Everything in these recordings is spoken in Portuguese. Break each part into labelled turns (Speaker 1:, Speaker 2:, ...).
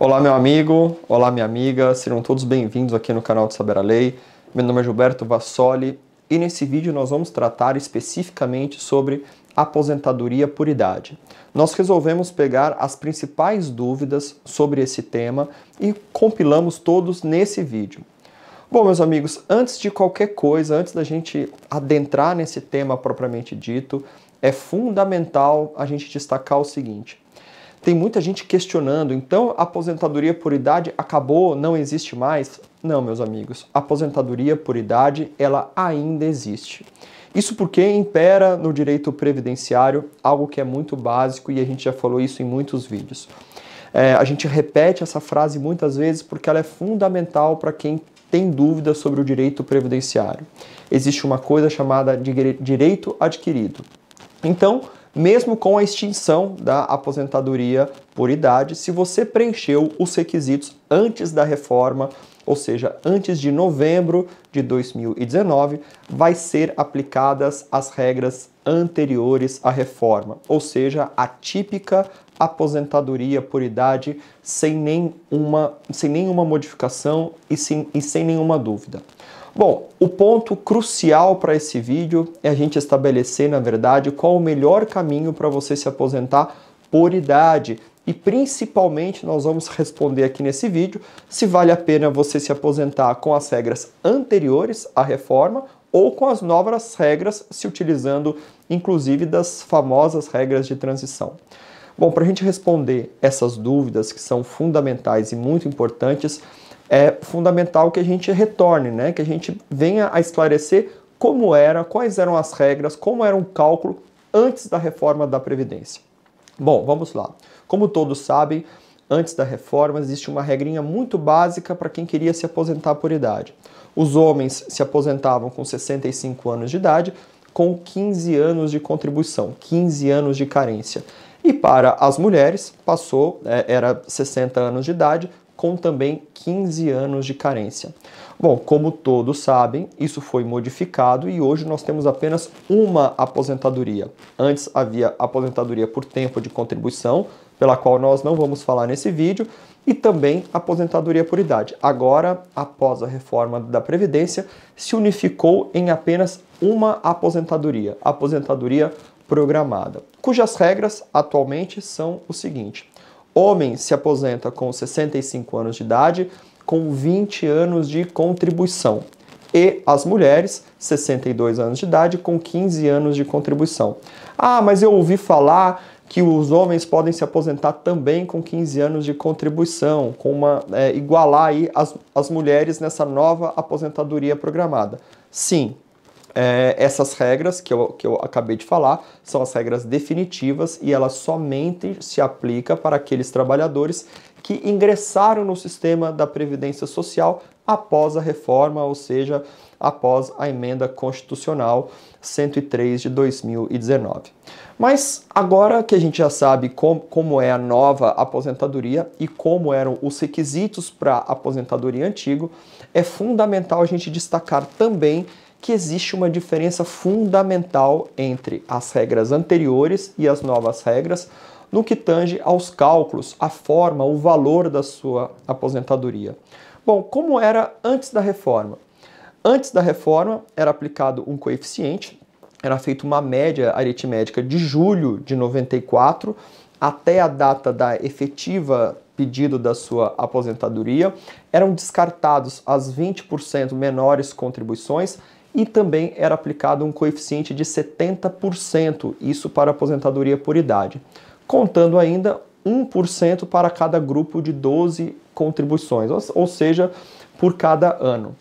Speaker 1: Olá, meu amigo, olá, minha amiga, sejam todos bem-vindos aqui no canal de Saber a Lei. Meu nome é Gilberto Vassoli e nesse vídeo nós vamos tratar especificamente sobre aposentadoria por idade. Nós resolvemos pegar as principais dúvidas sobre esse tema e compilamos todos nesse vídeo. Bom, meus amigos, antes de qualquer coisa, antes da gente adentrar nesse tema propriamente dito, é fundamental a gente destacar o seguinte. Tem muita gente questionando, então a aposentadoria por idade acabou, não existe mais? Não, meus amigos, a aposentadoria por idade, ela ainda existe. Isso porque impera no direito previdenciário algo que é muito básico e a gente já falou isso em muitos vídeos. A gente repete essa frase muitas vezes porque ela é fundamental para quem tem dúvidas sobre o direito previdenciário. Existe uma coisa chamada de direito adquirido. Então, mesmo com a extinção da aposentadoria por idade, se você preencheu os requisitos antes da reforma, ou seja, antes de novembro de 2019, vai ser aplicadas as regras anteriores à reforma, ou seja, a típica aposentadoria por idade sem nenhuma modificação e sem nenhuma dúvida. Bom, o ponto crucial para esse vídeo é a gente estabelecer, na verdade, qual o melhor caminho para você se aposentar por idade. E principalmente nós vamos responder aqui nesse vídeo se vale a pena você se aposentar com as regras anteriores à reforma ou com as novas regras, se utilizando inclusive das famosas regras de transição. Bom, para a gente responder essas dúvidas que são fundamentais e muito importantes, é fundamental que a gente retorne, né? Que a gente venha a esclarecer como era, quais eram as regras, como era o cálculo antes da reforma da Previdência. Bom, vamos lá. Como todos sabem, antes da reforma existe uma regrinha muito básica para quem queria se aposentar por idade. Os homens se aposentavam com 65 anos de idade, com 15 anos de contribuição, 15 anos de carência. E para as mulheres, era 60 anos de idade, com também 15 anos de carência. Bom, como todos sabem, isso foi modificado e hoje nós temos apenas uma aposentadoria. Antes havia aposentadoria por tempo de contribuição, pela qual nós não vamos falar nesse vídeo, e também aposentadoria por idade. Agora, após a reforma da Previdência, se unificou em apenas uma aposentadoria, aposentadoria programada, cujas regras atualmente são o seguinte: homem se aposenta com 65 anos de idade, com 20 anos de contribuição. E as mulheres, 62 anos de idade, com 15 anos de contribuição. Ah, mas eu ouvi falar que os homens podem se aposentar também com 15 anos de contribuição, igualar aí as mulheres nessa nova aposentadoria programada. Sim. Essas regras que eu acabei de falar são as regras definitivas e elas somente se aplicam para aqueles trabalhadores que ingressaram no sistema da Previdência Social após a reforma, ou seja, após a emenda constitucional 103 de 2019. Mas agora que a gente já sabe como é a nova aposentadoria e como eram os requisitos para a aposentadoria antiga, é fundamental a gente destacar também que existe uma diferença fundamental entre as regras anteriores e as novas regras no que tange aos cálculos, a forma, o valor da sua aposentadoria. Bom, como era antes da reforma? Antes da reforma era aplicado um coeficiente, era feita uma média aritmética de julho de 94 até a data da efetiva pedido da sua aposentadoria, eram descartados as 20% menores contribuições e também era aplicado um coeficiente de 70%, isso para aposentadoria por idade, contando ainda 1% para cada grupo de 12 contribuições, ou seja, por cada ano.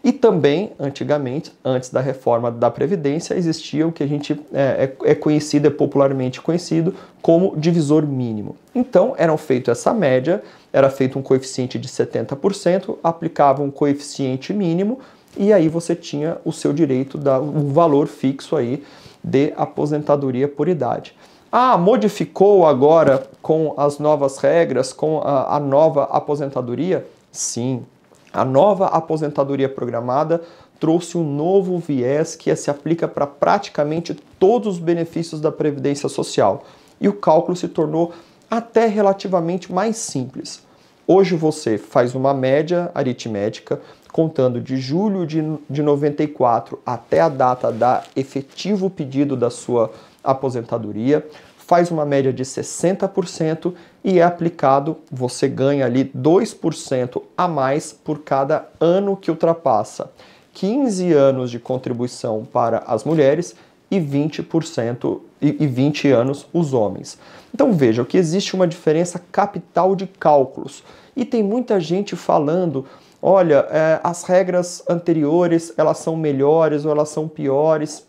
Speaker 1: E também, antigamente, antes da reforma da Previdência, existia o que a gente é popularmente conhecido como divisor mínimo. Então, essa média, era feito um coeficiente de 70%, aplicava um coeficiente mínimo, e aí você tinha o seu direito, um valor fixo aí de aposentadoria por idade. Ah, modificou agora com as novas regras, com a nova aposentadoria? Sim, a nova aposentadoria programada trouxe um novo viés que se aplica para praticamente todos os benefícios da Previdência Social. E o cálculo se tornou até relativamente mais simples. Hoje você faz uma média aritmética, contando de julho de 94 até a data da efetivo pedido da sua aposentadoria, faz uma média de 60% e é aplicado, você ganha ali 2% a mais por cada ano que ultrapassa. 15 anos de contribuição para as mulheres e 20% e 20 anos os homens. Então veja que existe uma diferença capital de cálculos. E tem muita gente falando, olha, as regras anteriores, elas são melhores ou elas são piores.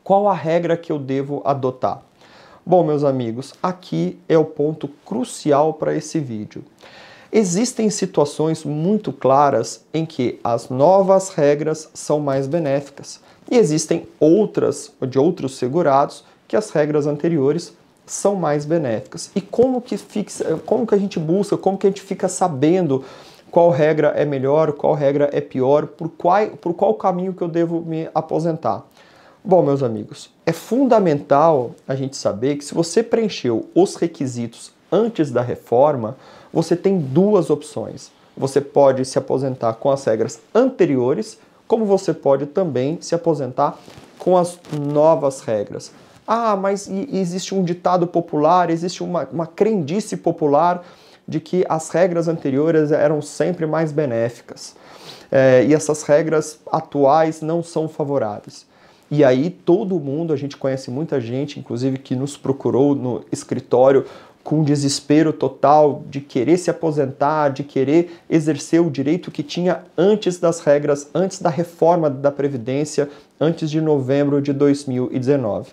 Speaker 1: Qual a regra que eu devo adotar? Bom, meus amigos, aqui é o ponto crucial para esse vídeo. Existem situações muito claras em que as novas regras são mais benéficas e existem outras, de outros segurados, que as regras anteriores são mais benéficas. E como que a gente busca, como que a gente fica sabendo qual regra é melhor, qual regra é pior, por qual caminho que eu devo me aposentar? Bom, meus amigos, é fundamental a gente saber que se você preencheu os requisitos antes da reforma, você tem duas opções. Você pode se aposentar com as regras anteriores, como você pode também se aposentar com as novas regras. Ah, mas existe um ditado popular, existe uma crendice popular de que as regras anteriores eram sempre mais benéficas. E essas regras atuais não são favoráveis. E aí todo mundo, a gente conhece muita gente, inclusive que nos procurou no escritório com desespero total de querer se aposentar, de querer exercer o direito que tinha antes das regras, antes da reforma da Previdência, antes de novembro de 2019.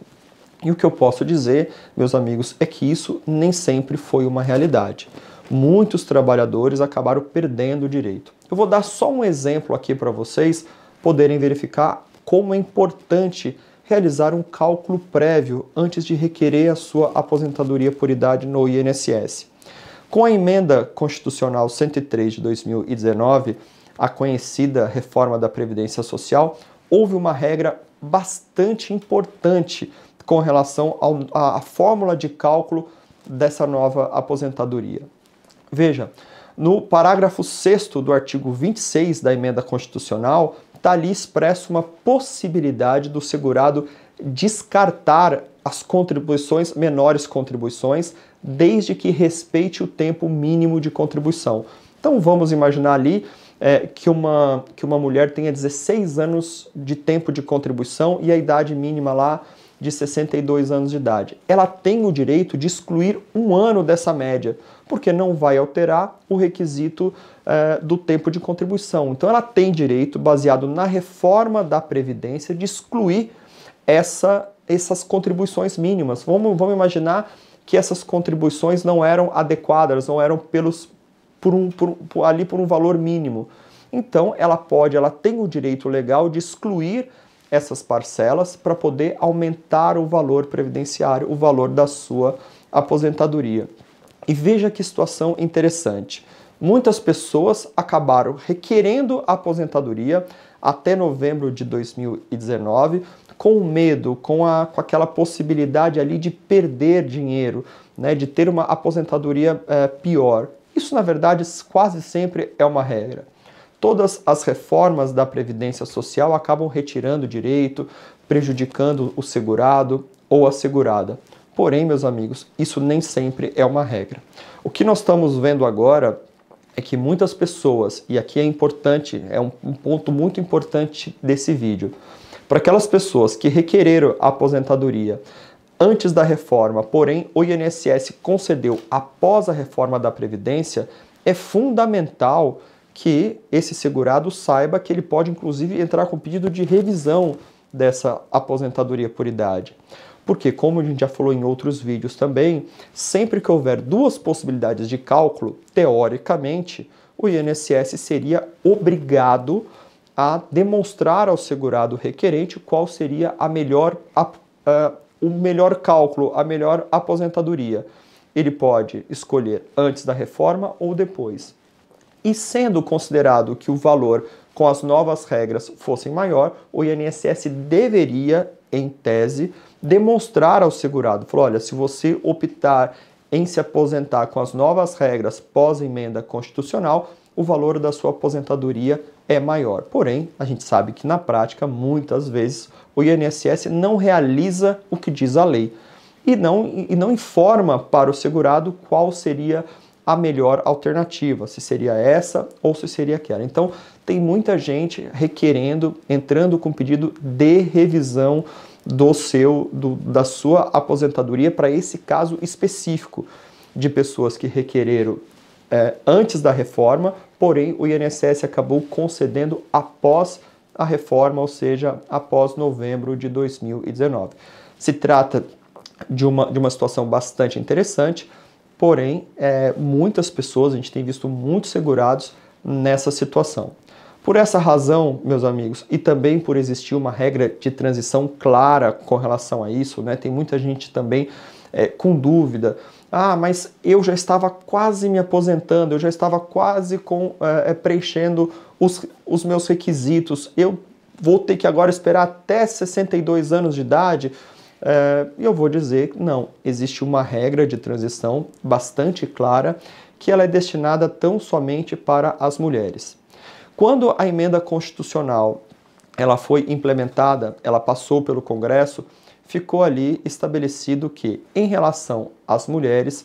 Speaker 1: E o que eu posso dizer, meus amigos, é que isso nem sempre foi uma realidade. Muitos trabalhadores acabaram perdendo o direito. Eu vou dar só um exemplo aqui para vocês poderem verificar como é importante realizar um cálculo prévio antes de requerer a sua aposentadoria por idade no INSS. Com a Emenda Constitucional 103 de 2019, a conhecida reforma da Previdência Social, houve uma regra bastante importante com relação à fórmula de cálculo dessa nova aposentadoria. Veja, no parágrafo 6º do artigo 26 da Emenda Constitucional, está ali expresso uma possibilidade do segurado descartar as contribuições, menores contribuições, desde que respeite o tempo mínimo de contribuição. Então vamos imaginar ali que uma mulher tenha 16 anos de tempo de contribuição e a idade mínima lá de 62 anos de idade. Ela tem o direito de excluir um ano dessa média, porque não vai alterar o requisito do tempo de contribuição. Então ela tem direito, baseado na reforma da Previdência, de excluir essas contribuições mínimas. Vamos imaginar que essas contribuições não eram adequadas, não eram por um valor mínimo. Então ela tem o direito legal de excluir essas parcelas para poder aumentar o valor previdenciário, o valor da sua aposentadoria. E veja que situação interessante. Muitas pessoas acabaram requerendo a aposentadoria até novembro de 2019, com medo, com aquela possibilidade ali de perder dinheiro, né, de ter uma aposentadoria pior. Isso, na verdade, quase sempre é uma regra. Todas as reformas da Previdência Social acabam retirando direito, prejudicando o segurado ou a segurada. Porém, meus amigos, isso nem sempre é uma regra. O que nós estamos vendo agora é que muitas pessoas, e aqui é importante, é um ponto muito importante desse vídeo, para aquelas pessoas que requereram a aposentadoria antes da reforma, porém o INSS concedeu após a reforma da Previdência, é fundamental que esse segurado saiba que ele pode, inclusive, entrar com pedido de revisão dessa aposentadoria por idade. Porque, como a gente já falou em outros vídeos também, sempre que houver duas possibilidades de cálculo, teoricamente, o INSS seria obrigado a demonstrar ao segurado requerente qual seria o melhor cálculo, a melhor aposentadoria. Ele pode escolher antes da reforma ou depois. E sendo considerado que o valor com as novas regras fosse maior, o INSS deveria, em tese, demonstrar ao segurado, falou, olha, se você optar em se aposentar com as novas regras pós-emenda constitucional, o valor da sua aposentadoria é maior. Porém, a gente sabe que na prática, muitas vezes, o INSS não realiza o que diz a lei e não informa para o segurado qual seria a melhor alternativa, se seria essa ou se seria aquela. Então, tem muita gente requerendo, entrando com pedido de revisão da sua aposentadoria para esse caso específico de pessoas que requereram antes da reforma, porém o INSS acabou concedendo após a reforma, ou seja, após novembro de 2019. Se trata de uma situação bastante interessante, porém muitas pessoas, a gente tem visto muitos segurados nessa situação. Por essa razão, meus amigos, e também por existir uma regra de transição clara com relação a isso, né? Tem muita gente também com dúvida. Ah, mas eu já estava quase me aposentando, eu já estava quase preenchendo os meus requisitos, eu vou ter que agora esperar até 62 anos de idade? E eu vou dizer que não, existe uma regra de transição bastante clara que ela é destinada tão somente para as mulheres. Quando a emenda constitucional ela foi implementada, ela passou pelo Congresso, ficou ali estabelecido que, em relação às mulheres,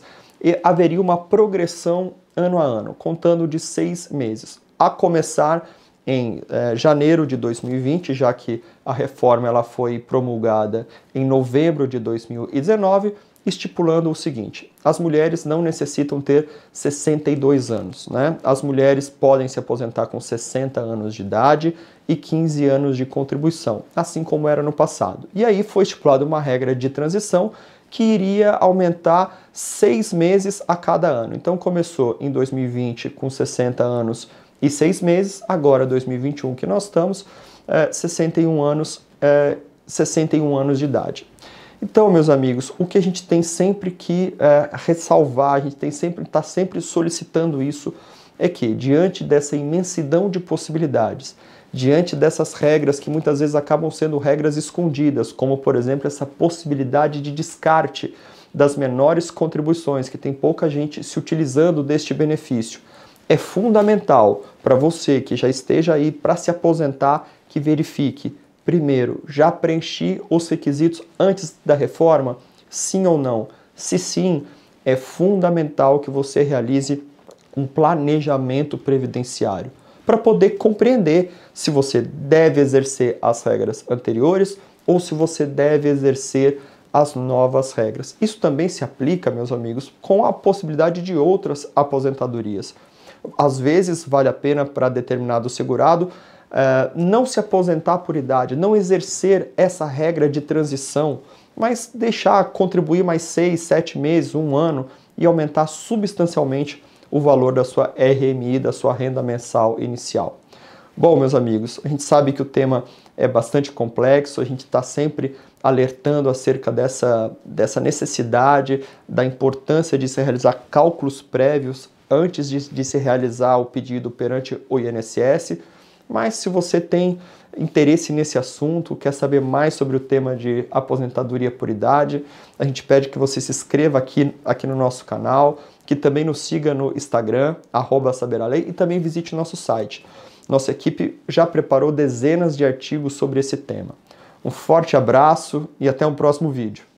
Speaker 1: haveria uma progressão ano a ano, contando de 6 meses, a começar em janeiro de 2020, já que a reforma ela foi promulgada em novembro de 2019, estipulando o seguinte: as mulheres não necessitam ter 62 anos, né? As mulheres podem se aposentar com 60 anos de idade e 15 anos de contribuição, assim como era no passado. E aí foi estipulada uma regra de transição que iria aumentar 6 meses a cada ano. Então começou em 2020 com 60 anos e 6 meses, agora 2021 que nós estamos, 61 anos de idade. Então, meus amigos, o que a gente tem sempre que ressalvar, a gente está sempre solicitando isso, é que, diante dessa imensidão de possibilidades, diante dessas regras que muitas vezes acabam sendo regras escondidas, como, por exemplo, essa possibilidade de descarte das menores contribuições, que tem pouca gente se utilizando deste benefício, é fundamental para você que já esteja aí para se aposentar, que verifique: primeiro, já preenchi os requisitos antes da reforma? Sim ou não? Se sim, é fundamental que você realize um planejamento previdenciário para poder compreender se você deve exercer as regras anteriores ou se você deve exercer as novas regras. Isso também se aplica, meus amigos, com a possibilidade de outras aposentadorias. Às vezes, vale a pena para determinado segurado não se aposentar por idade, não exercer essa regra de transição, mas deixar contribuir mais 6, 7 meses, 1 ano e aumentar substancialmente o valor da sua RMI, da sua renda mensal inicial. Bom, meus amigos, a gente sabe que o tema é bastante complexo, a gente está sempre alertando acerca dessa necessidade, da importância de se realizar cálculos prévios antes de se realizar o pedido perante o INSS. Mas se você tem interesse nesse assunto, quer saber mais sobre o tema de aposentadoria por idade, a gente pede que você se inscreva aqui no nosso canal, que também nos siga no Instagram, @saberalei, e também visite nosso site. Nossa equipe já preparou dezenas de artigos sobre esse tema. Um forte abraço e até um próximo vídeo.